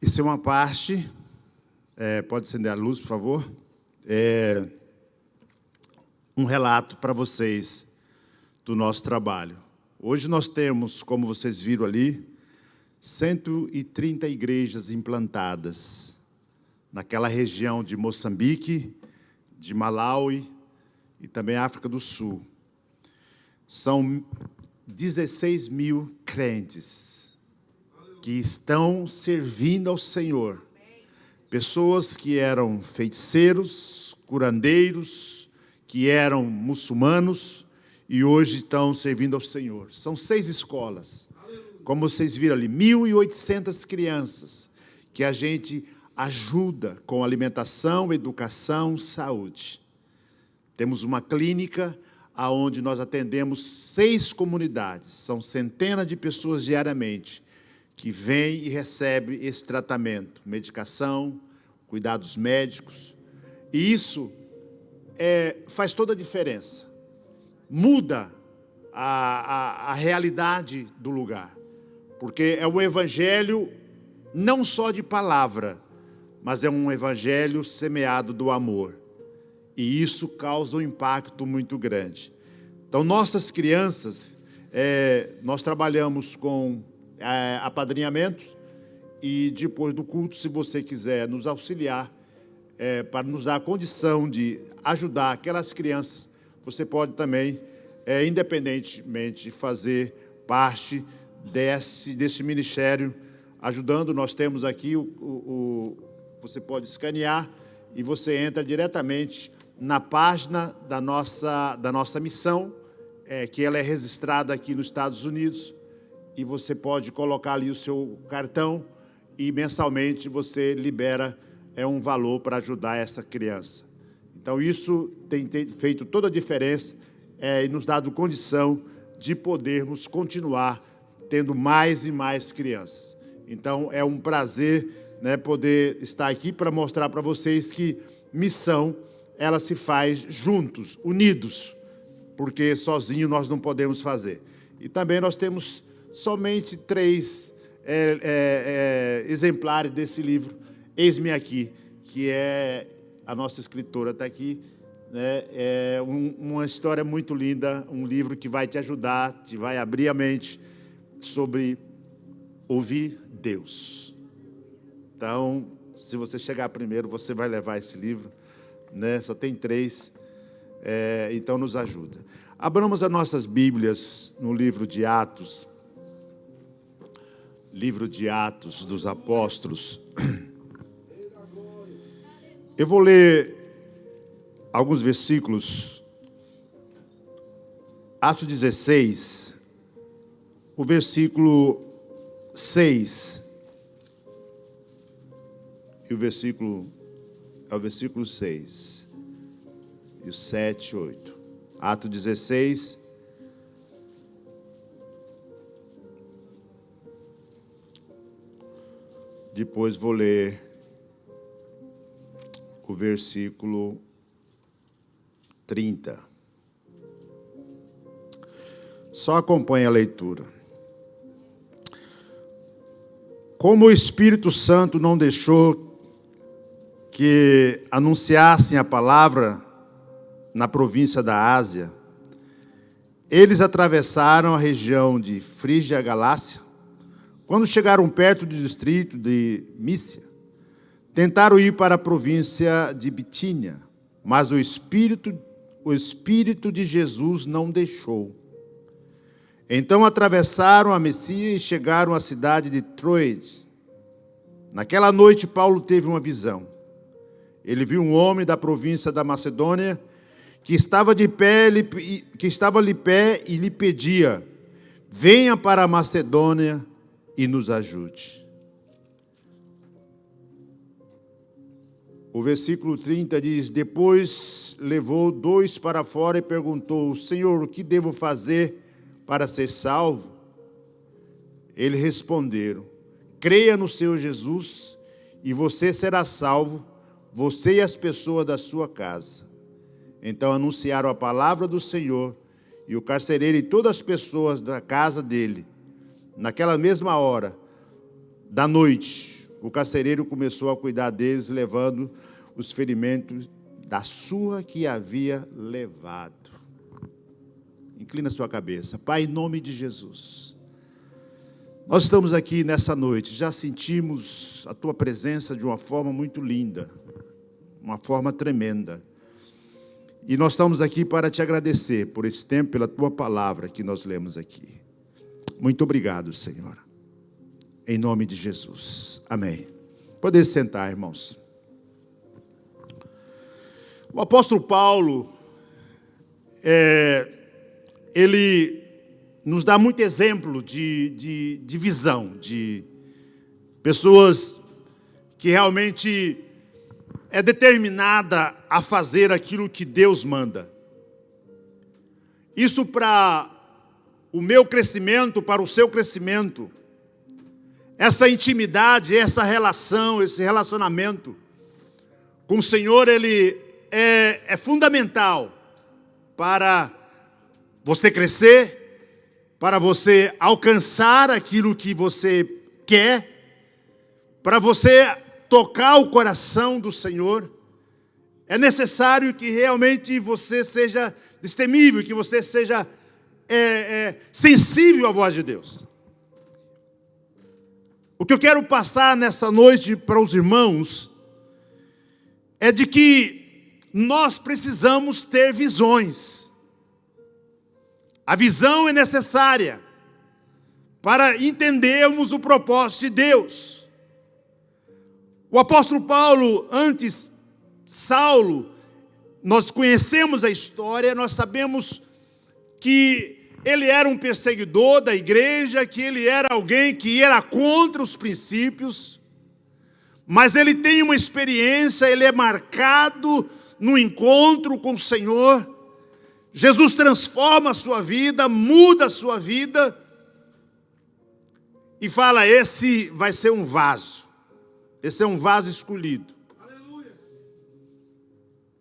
Isso é uma parte, pode acender a luz, por favor, um relato para vocês do nosso trabalho. Hoje nós temos, como vocês viram ali, 130 igrejas implantadas naquela região de Moçambique, de Malawi e também África do Sul. São 16 mil crentes que estão servindo ao Senhor. Pessoas que eram feiticeiros, curandeiros, que eram muçulmanos e hoje estão servindo ao Senhor. São 6 escolas. Como vocês viram ali, 1.800 crianças que a gente ajuda com alimentação, educação, saúde. Temos uma clínica onde nós atendemos 6 comunidades. São centenas de pessoas diariamente que vêm e recebem esse tratamento, medicação, cuidados médicos. E isso faz toda a diferença. Muda a realidade do lugar. Porque é um evangelho não só de palavra, mas é um evangelho semeado do amor. E isso causa um impacto muito grande. Então, nossas crianças, nós trabalhamos com apadrinhamento e depois do culto, se você quiser nos auxiliar, para nos dar a condição de ajudar aquelas crianças, você pode também, independentemente, fazer parte desse ministério, ajudando. Nós temos aqui, você pode escanear e você entra diretamente na página da nossa missão, que ela é registrada aqui nos Estados Unidos, e você pode colocar ali o seu cartão e mensalmente você libera um valor para ajudar essa criança. Então isso tem feito toda a diferença e nos dado condição de podermos continuar tendo mais e mais crianças. Então é um prazer, poder estar aqui para mostrar para vocês que missão ela se faz juntos, unidos, porque sozinho nós não podemos fazer. E também nós temos somente 3 exemplares desse livro, Eis-me Aqui, que a nossa escritora está aqui, é uma história muito linda, um livro que vai te ajudar, te vai abrir a mente sobre ouvir Deus. Então, se você chegar primeiro, você vai levar esse livro, só tem 3, então nos ajuda. Abramos as nossas Bíblias no livro de Atos dos Apóstolos. Eu vou ler alguns versículos. Atos 16, o versículo 6. E o versículo 6. E o 7 e 8. Atos 16. Depois vou ler o versículo 30. Só acompanhe a leitura. Como o Espírito Santo não deixou que anunciassem a palavra na província da Ásia, eles atravessaram a região de Frígia e Galácia. Quando chegaram perto do distrito de Mísia, tentaram ir para a província de Bitínia, mas o Espírito de Jesus não deixou. Então atravessaram a Messia e chegaram à cidade de Troade. Naquela noite, Paulo teve uma visão. Ele viu um homem da província da Macedônia que estava ali pé e lhe pedia: venha para a Macedônia e nos ajude. O versículo 30 diz: depois levou 2 para fora e perguntou: Senhor, o que devo fazer para ser salvo? Eles responderam: creia no Senhor Jesus e você será salvo, você e as pessoas da sua casa. Então anunciaram a palavra do Senhor, e o carcereiro e todas as pessoas da casa dele. Naquela mesma hora da noite, o carcereiro começou a cuidar deles, levando os ferimentos da surra que havia levado. Inclina sua cabeça. Pai, em nome de Jesus, nós estamos aqui nessa noite, já sentimos a Tua presença de uma forma muito linda, uma forma tremenda. E nós estamos aqui para Te agradecer por esse tempo, pela Tua palavra que nós lemos aqui. Muito obrigado, Senhor. Em nome de Jesus. Amém. Podem sentar, irmãos. O apóstolo Paulo, ele nos dá muito exemplo de visão, de pessoas que realmente é determinada a fazer aquilo que Deus manda. Isso para o meu crescimento, para o seu crescimento. Essa intimidade, essa relação, esse relacionamento com o Senhor, ele é fundamental para você crescer, para você alcançar aquilo que você quer, para você tocar o coração do Senhor. É necessário que realmente você seja destemível, que você seja sensível à voz de Deus. O que eu quero passar nessa noite para os irmãos é de que nós precisamos ter visões. A visão é necessária para entendermos o propósito de Deus. O apóstolo Paulo, antes Saulo, nós conhecemos a história, nós sabemos que ele era um perseguidor da igreja, que ele era alguém que era contra os princípios, mas ele tem uma experiência, ele é marcado no encontro com o Senhor. Jesus transforma a sua vida, muda a sua vida, e fala: esse vai ser um vaso, esse é um vaso escolhido. Aleluia.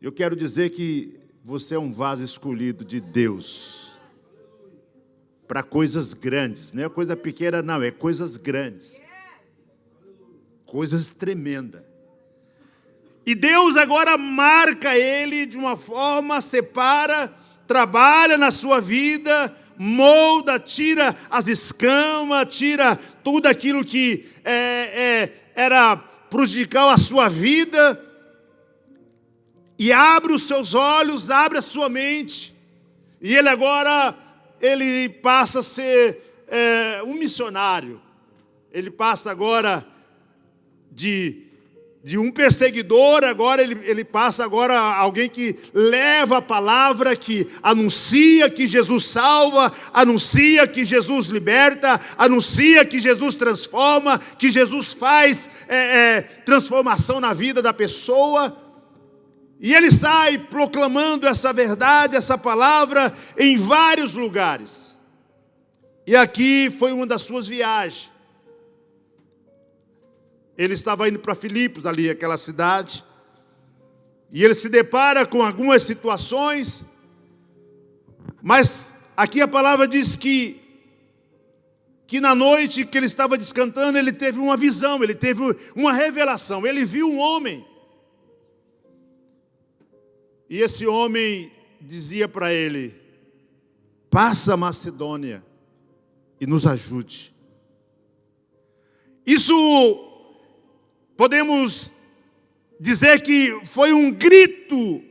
Eu quero dizer que você é um vaso escolhido de Deus, para coisas grandes, não é coisa pequena não, é coisas grandes, coisas tremendas. E Deus agora marca ele de uma forma, separa, trabalha na sua vida, molda, tira as escamas, tira tudo aquilo que era prejudicial à sua vida, e abre os seus olhos, abre a sua mente, e ele agora passa a ser um missionário. Ele passa agora de um perseguidor, agora ele passa agora a alguém que leva a palavra, que anuncia que Jesus salva, anuncia que Jesus liberta, anuncia que Jesus transforma, que Jesus faz transformação na vida da pessoa. E ele sai proclamando essa verdade, essa palavra, em vários lugares. E aqui foi uma das suas viagens. Ele estava indo para Filipos, ali, aquela cidade. E ele se depara com algumas situações. Mas aqui a palavra diz que na noite que ele estava descansando, ele teve uma visão, ele teve uma revelação. Ele viu um homem. E esse homem dizia para ele: passa a Macedônia e nos ajude. Isso podemos dizer que foi um grito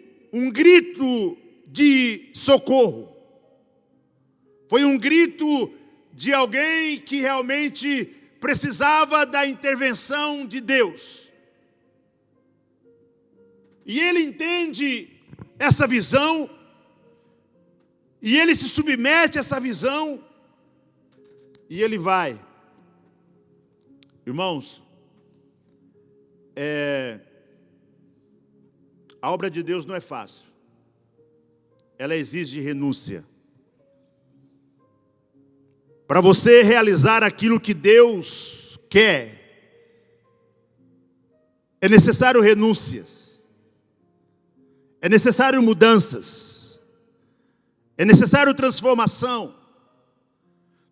de socorro. Foi um grito de alguém que realmente precisava da intervenção de Deus. E ele entende essa visão, e ele se submete a essa visão, e ele vai. Irmãos, a obra de Deus não é fácil, ela exige renúncia. Para você realizar aquilo que Deus quer, é necessário renúncias. É necessário mudanças, é necessário transformação.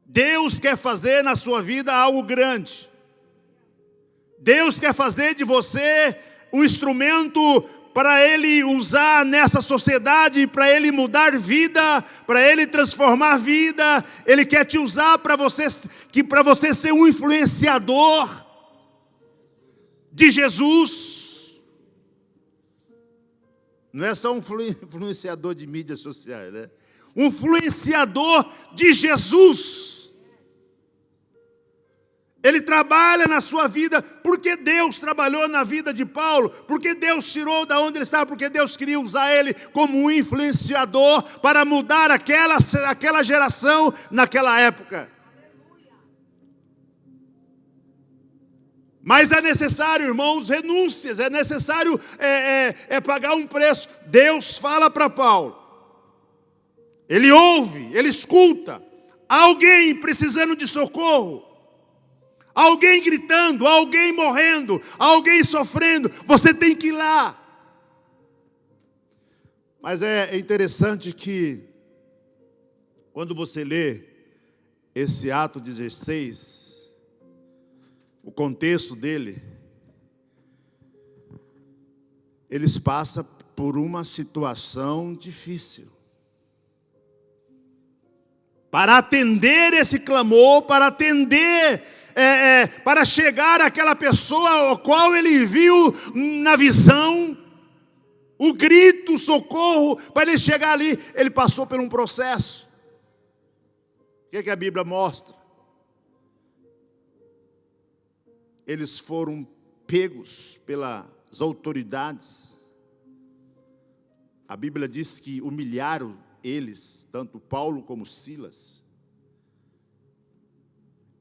Deus quer fazer na sua vida algo grande. Deus quer fazer de você um instrumento para Ele usar nessa sociedade, para Ele mudar vida, para Ele transformar vida. Ele quer te usar para você ser um influenciador de Jesus. Não é só um influenciador de mídias sociais, né? Um influenciador de Jesus. Ele trabalha na sua vida, porque Deus trabalhou na vida de Paulo, porque Deus tirou da onde ele estava, porque Deus queria usar ele como um influenciador para mudar aquela geração naquela época. Mas é necessário, irmãos, renúncias, é necessário pagar um preço. Deus fala para Paulo, ele ouve, ele escuta, alguém precisando de socorro, alguém gritando, alguém morrendo, alguém sofrendo, você tem que ir lá. Mas é interessante que, quando você lê esse Atos 16, o contexto dele, eles passam por uma situação difícil. Para atender esse clamor, para atender, para chegar àquela pessoa ao qual ele viu na visão, o grito, o socorro, para ele chegar ali, ele passou por um processo. O que a Bíblia mostra? Eles foram pegos pelas autoridades. A Bíblia diz que humilharam eles, tanto Paulo como Silas.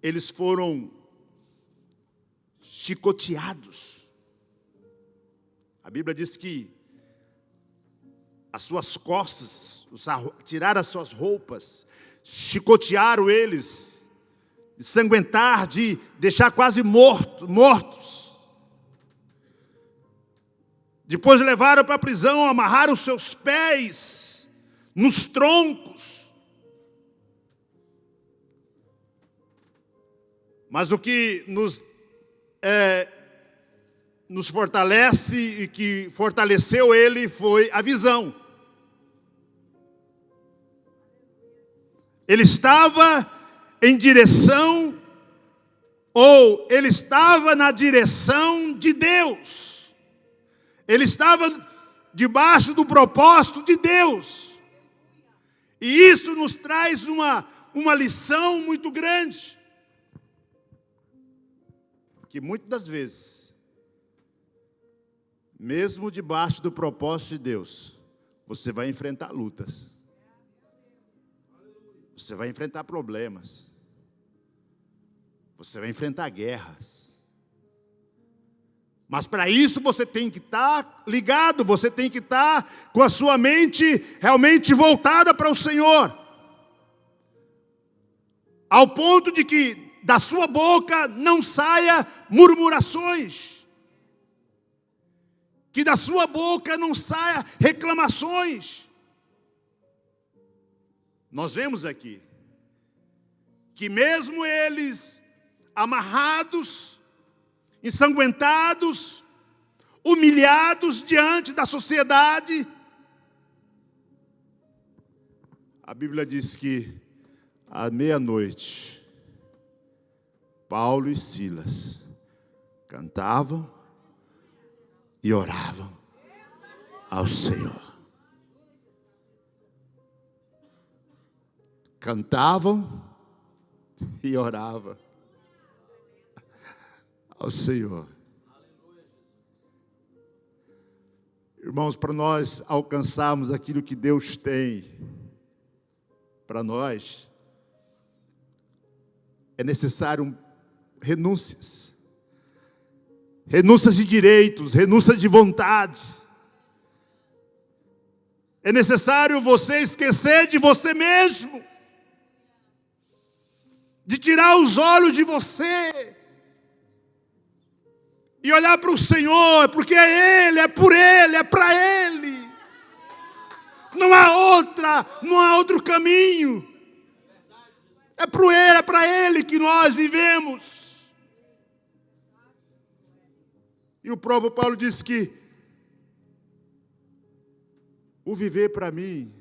Eles foram chicoteados. A Bíblia diz que as suas costas, tiraram as suas roupas, chicotearam eles, de sanguentar, de deixar quase mortos. Depois levaram para a prisão, amarraram os seus pés nos troncos. Mas o que nos fortalece e que fortaleceu ele foi a visão. Ele estava em direção, ou ele estava na direção de Deus. Ele estava debaixo do propósito de Deus. E isso nos traz uma lição muito grande. Que muitas das vezes, mesmo debaixo do propósito de Deus, você vai enfrentar lutas. Você vai enfrentar problemas. Você vai enfrentar guerras. Mas para isso você tem que estar ligado, você tem que estar com a sua mente realmente voltada para o Senhor. Ao ponto de que da sua boca não saia murmurações. Que da sua boca não saia reclamações. Nós vemos aqui que mesmo eles amarrados, ensanguentados, humilhados diante da sociedade, a Bíblia diz que à meia-noite, Paulo e Silas cantavam e oravam ao Senhor. Cantavam e oravam ao Senhor. Irmãos, para nós alcançarmos aquilo que Deus tem para nós, é necessário renúncias. Renúncias de direitos, renúncias de vontade. É necessário você esquecer de você mesmo. De tirar os olhos de você. E olhar para o Senhor, porque é Ele, é por Ele, é para Ele. Não há outro caminho. É para Ele que nós vivemos. E o próprio Paulo disse que o viver para mim,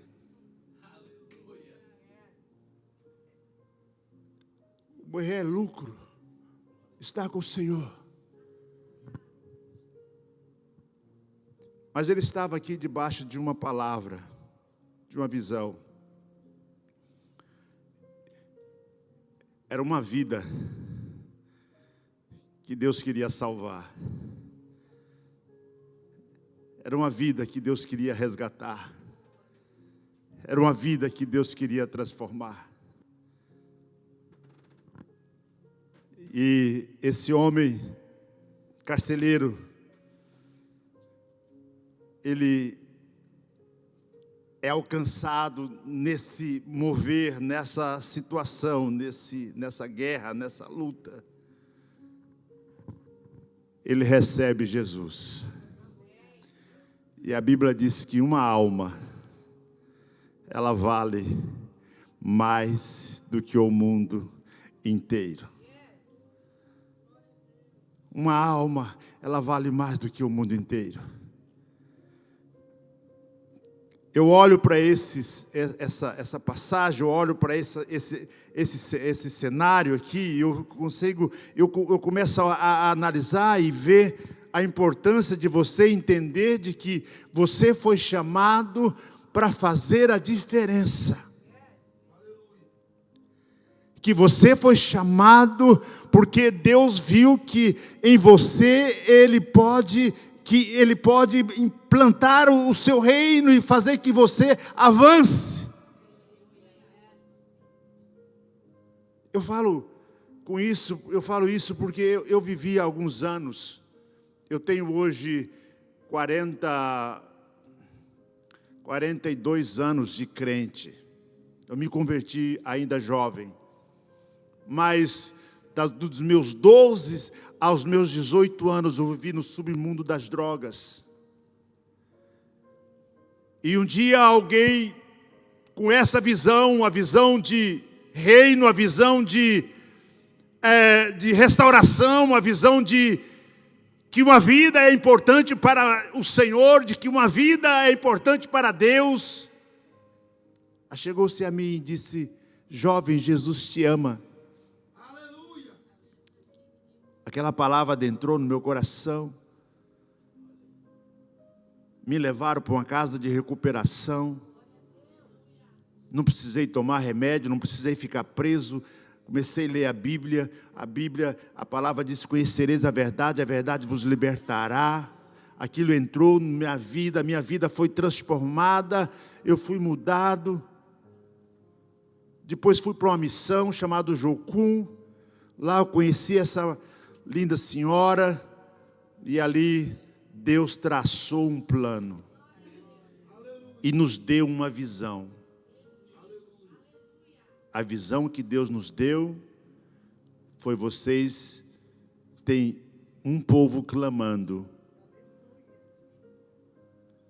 o morrer é lucro, estar com o Senhor. Mas ele estava aqui debaixo de uma palavra, de uma visão. Era uma vida que Deus queria salvar. Era uma vida que Deus queria resgatar. Era uma vida que Deus queria transformar. E esse homem carcereiro, ele é alcançado nesse mover, nessa situação, nessa guerra, nessa luta. Ele recebe Jesus. E a Bíblia diz que uma alma, ela vale mais do que o mundo inteiro. Uma alma, ela vale mais do que o mundo inteiro. Eu olho para essa passagem, eu olho para esse cenário aqui, eu começo a analisar e ver a importância de você entender de que você foi chamado para fazer a diferença. Que você foi chamado porque Deus viu que em você Ele pode implantar o seu reino e fazer que você avance. Eu falo isso porque eu vivi há alguns anos. Eu tenho hoje 42 anos de crente. Eu me converti ainda jovem. Mas dos meus 12 aos meus 18 anos, eu vivi no submundo das drogas. E um dia alguém, com essa visão, a visão de reino, a visão de restauração, a visão de que uma vida é importante para o Senhor, de que uma vida é importante para Deus, chegou-se a mim e disse: jovem, Jesus te ama. Aquela palavra adentrou no meu coração. Me levaram para uma casa de recuperação. Não precisei tomar remédio, não precisei ficar preso. Comecei a ler a Bíblia, a palavra diz: conhecereis a verdade vos libertará. Aquilo entrou na minha vida foi transformada, eu fui mudado. Depois fui para uma missão chamada Jocum. Lá eu conheci essa linda senhora, e ali Deus traçou um plano e nos deu uma visão. A visão que Deus nos deu foi: vocês têm um povo clamando.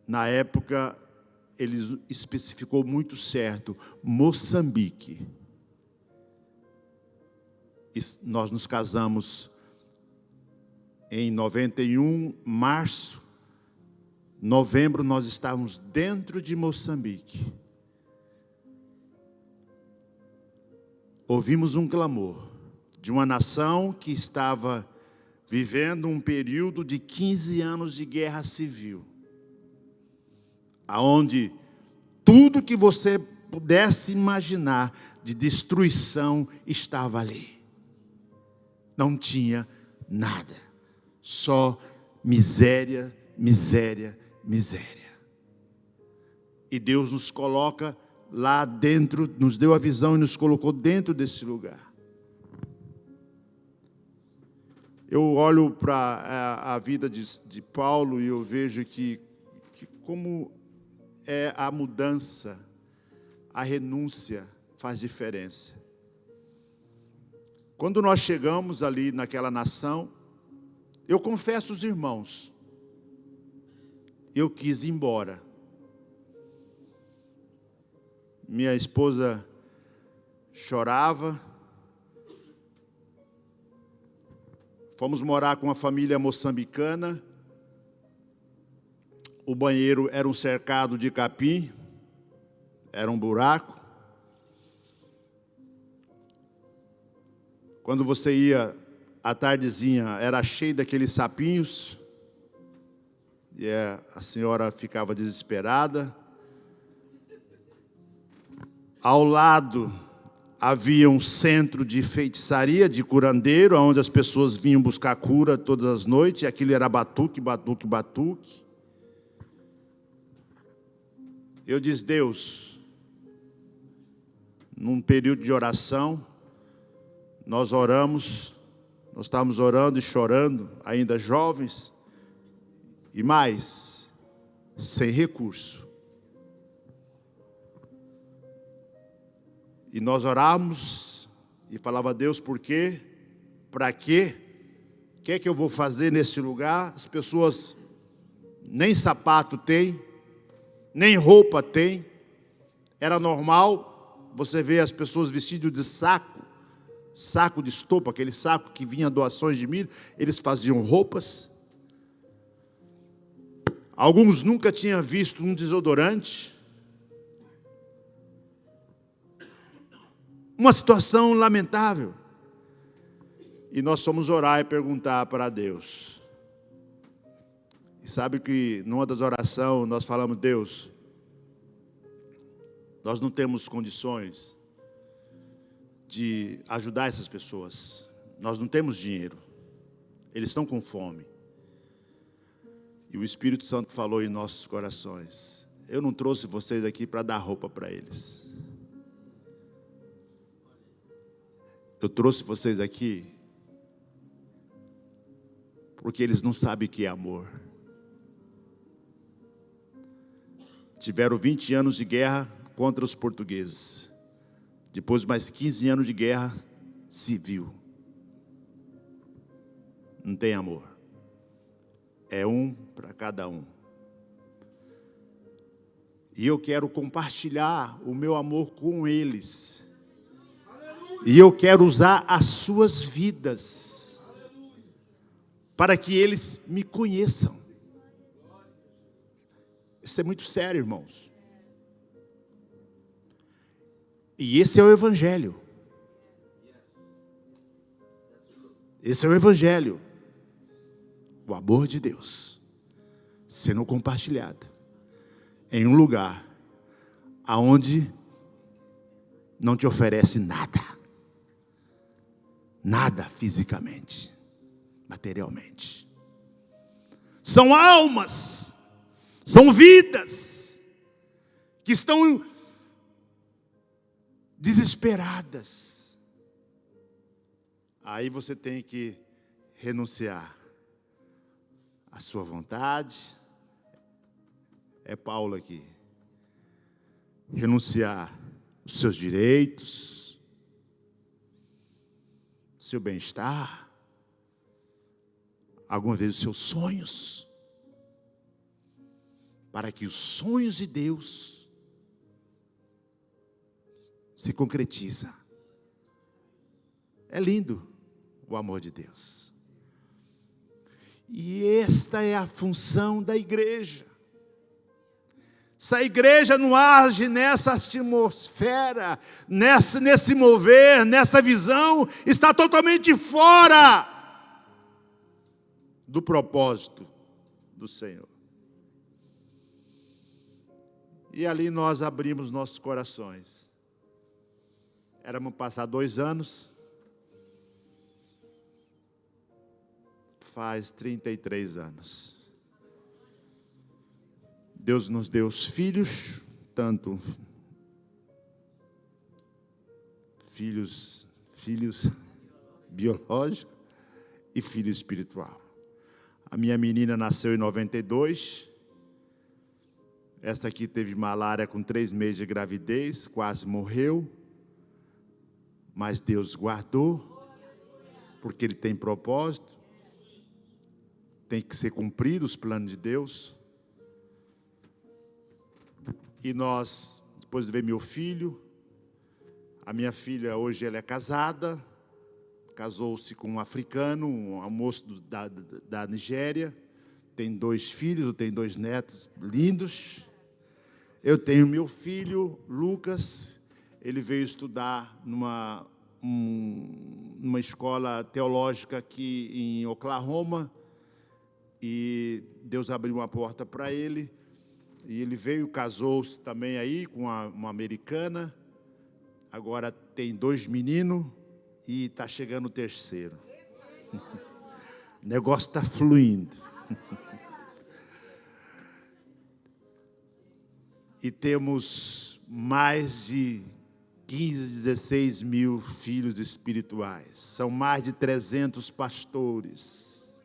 Na época, ele especificou muito certo: Moçambique. E nós nos casamos em 91, março, novembro, nós estávamos dentro de Moçambique. Ouvimos um clamor de uma nação que estava vivendo um período de 15 anos de guerra civil, aonde tudo que você pudesse imaginar de destruição estava ali. Não tinha nada. Só miséria, miséria, miséria. E Deus nos coloca lá dentro, nos deu a visão e nos colocou dentro desse lugar. Eu olho para a vida de Paulo e eu vejo que como é a mudança, a renúncia faz diferença. Quando nós chegamos ali naquela nação, eu confesso aos irmãos, eu quis ir embora. Minha esposa chorava. Fomos morar com uma família moçambicana. O banheiro era um cercado de capim, era um buraco. Quando você ia à tardezinha, era cheio daqueles sapinhos, e a senhora ficava desesperada. Ao lado havia um centro de feitiçaria, de curandeiro, onde as pessoas vinham buscar cura todas as noites, e aquilo era batuque, batuque, batuque. Eu disse: Deus, num período de oração, nós oramos, nós estávamos orando e chorando, ainda jovens, e mais, sem recurso. E nós orávamos e falava: Deus, por quê? Para quê? O que é que eu vou fazer nesse lugar? As pessoas nem sapato têm, nem roupa têm. Era normal você ver as pessoas vestidas de saco de estopa, aquele saco que vinha doações de milho. Eles faziam roupas. Alguns nunca tinham visto um desodorante. Uma situação lamentável. E nós fomos orar e perguntar para Deus. E sabe que numa das orações nós falamos: Deus, nós não temos condições de ajudar essas pessoas. Nós não temos dinheiro. Eles estão com fome. E o Espírito Santo falou em nossos corações: eu não trouxe vocês aqui para dar roupa para eles. Eu trouxe vocês aqui porque eles não sabem o que é amor. Tiveram 20 anos de guerra contra os portugueses. Depois mais 15 anos de guerra civil. Não tem amor. É um para cada um. E eu quero compartilhar o meu amor com eles. E eu quero usar as suas vidas para que eles me conheçam. Isso é muito sério, irmãos. E esse é o Evangelho. Esse é o Evangelho. O amor de Deus sendo compartilhado em um lugar aonde não te oferece nada. Nada fisicamente, materialmente. São almas, são vidas que estão desesperadas. Aí você tem que renunciar à sua vontade. É Paulo aqui. Renunciar os seus direitos, seu bem-estar, algumas vezes os seus sonhos, para que os sonhos de Deus se concretizem. É lindo o amor de Deus. E esta é a função da igreja. Se a igreja não age nessa atmosfera, nesse mover, nessa visão, está totalmente fora do propósito do Senhor. E ali nós abrimos nossos corações. Éramos passar 2 anos. Faz 33 anos. Deus nos deu os filhos, tanto filhos biológicos e filho espiritual. A minha menina nasceu em 92. Essa aqui teve malária com 3 meses de gravidez, quase morreu. Mas Deus guardou, porque Ele tem propósito. Tem que ser cumprido os planos de Deus. E nós, depois veio meu filho. A minha filha hoje ela é casada casou-se com um africano, um moço da Nigéria. Tem 2 filhos, tem 2 netos lindos. Eu tenho meu filho, Lucas. Ele veio estudar numa escola teológica aqui em Oklahoma. E Deus abriu uma porta para ele. E ele veio, casou-se também aí com uma americana. Agora tem 2 meninos e está chegando o 3º. O negócio está fluindo. E temos mais de 15, 16 mil filhos espirituais. São mais de 300 pastores.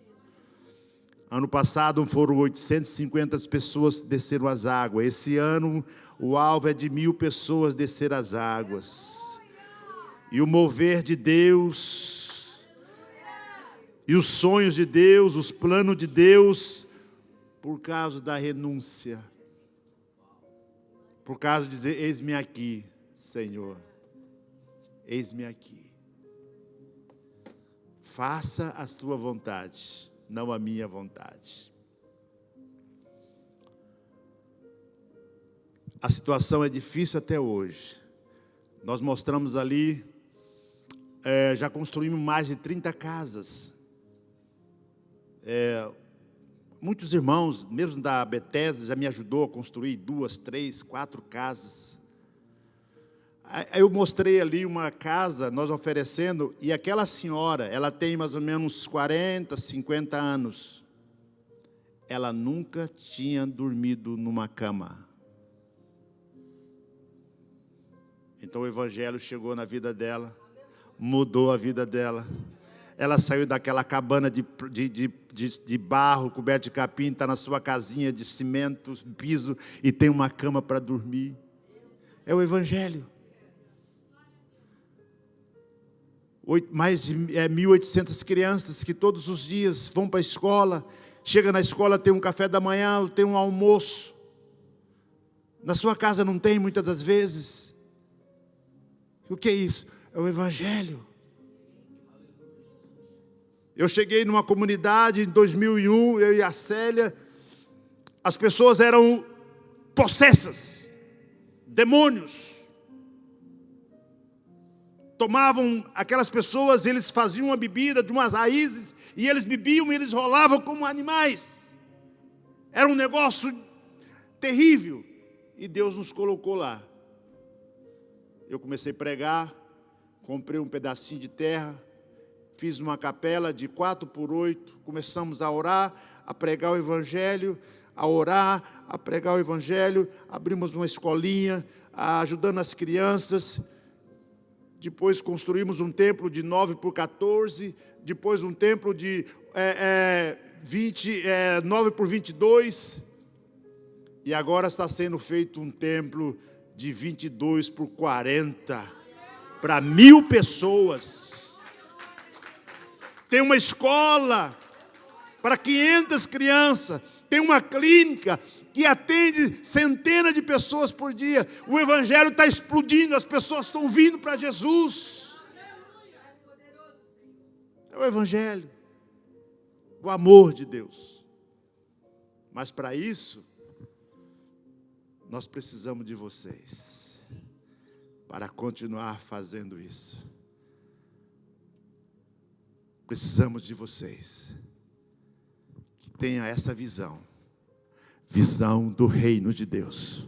Ano passado foram 850 pessoas que desceram as águas. Esse ano o alvo é de 1.000 pessoas descer as águas. E o mover de Deus, e os sonhos de Deus, os planos de Deus, por causa da renúncia. Por causa de dizer, eis-me aqui, Senhor, eis-me aqui. Faça a tua vontade, não a minha vontade. A situação é difícil até hoje. Nós mostramos ali, já construímos mais de 30 casas. Muitos irmãos, mesmo da Bethesda, já me ajudou a construir 2, 3, 4 casas. Aí eu mostrei ali uma casa, nós oferecendo, e aquela senhora, ela tem mais ou menos 40, 50 anos. Ela nunca tinha dormido numa cama. Então o Evangelho chegou na vida dela, mudou a vida dela. Ela saiu daquela cabana de barro, coberta de capim, está na sua casinha de cimento, piso, e tem uma cama para dormir. É o Evangelho. Mais de 1.800 crianças que todos os dias vão para a escola. Chega na escola, tem um café da manhã, tem um almoço. Na sua casa não tem, muitas das vezes. O que é isso? É o Evangelho. Eu cheguei numa comunidade em 2001, eu e a Célia, as pessoas eram possessas, demônios. Tomavam aquelas pessoas, eles faziam uma bebida de umas raízes, e eles bebiam e eles rolavam como animais. Era um negócio terrível, e Deus nos colocou lá. Eu comecei a pregar, comprei um pedacinho de terra, fiz uma capela de 4x8, começamos a orar, a pregar o Evangelho, a orar, a pregar o Evangelho, abrimos uma escolinha, ajudando as crianças. Depois construímos um templo de 9x14, depois um templo de 9x22, e agora está sendo feito um templo de 22x40, para 1.000 pessoas. Tem uma escola para 500 crianças, tem uma clínica que atende centenas de pessoas por dia. O Evangelho está explodindo, as pessoas estão vindo para Jesus. É o Evangelho, o amor de Deus. Mas para isso, nós precisamos de vocês, para continuar fazendo isso. Precisamos de vocês, que tenham essa visão do reino de Deus,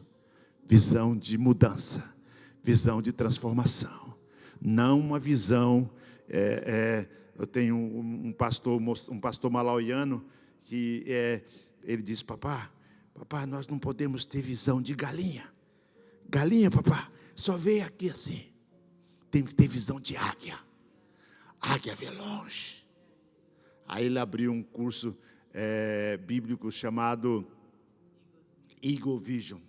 visão de mudança, visão de transformação, não uma visão, eu tenho um pastor malauiano, que ele diz, papá, nós não podemos ter visão de galinha, papá, só vê aqui assim, tem que ter visão de águia. Águia vê longe. Aí ele abriu um curso bíblico chamado Eagle Vision.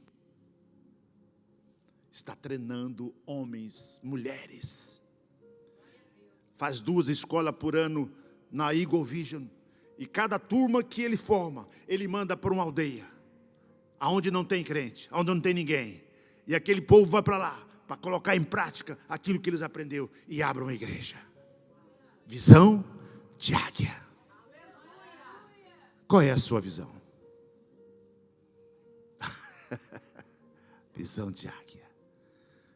Está treinando homens, mulheres. Faz 2 escolas por ano na Eagle Vision. E cada turma que ele forma, ele manda para uma aldeia, aonde não tem crente, aonde não tem ninguém. E aquele povo vai para lá, para colocar em prática aquilo que eles aprenderam, e abrem uma igreja. Visão de águia. Qual é a sua visão? Visão de águia.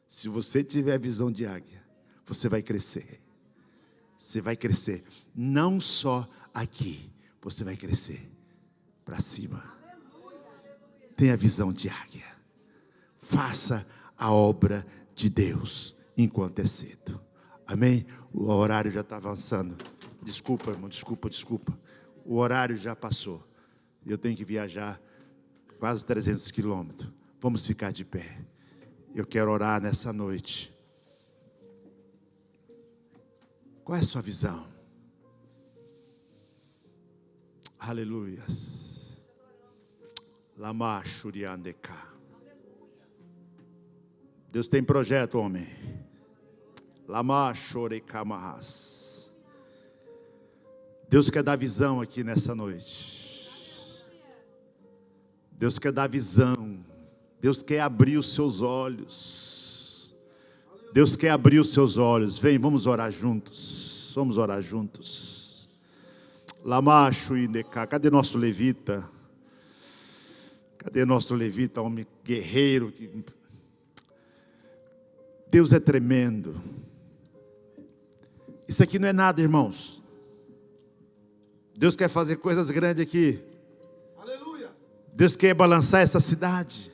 Se você tiver visão de águia, você vai crescer. Você vai crescer. Não só aqui, você vai crescer para cima. Tenha visão de águia. Faça a obra de Deus enquanto é cedo. Amém? O horário já está avançando. Desculpa, irmão, desculpa. O horário já passou. Eu tenho que viajar quase 300 quilômetros. Vamos ficar de pé. Eu quero orar nessa noite. Qual é a sua visão? Aleluias. Lama Shuriandeka. Deus tem projeto, homem. Lama Shorekamahas. Deus quer dar visão aqui nessa noite. Deus quer dar visão. Deus quer abrir os seus olhos. Deus quer abrir os seus olhos. Vem, vamos orar juntos. Vamos orar juntos. Lamacho Indeka. Cadê nosso levita? Cadê nosso levita, homem guerreiro? Deus é tremendo. Isso aqui não é nada, irmãos. Deus quer fazer coisas grandes aqui. Aleluia. Deus quer balançar essa cidade.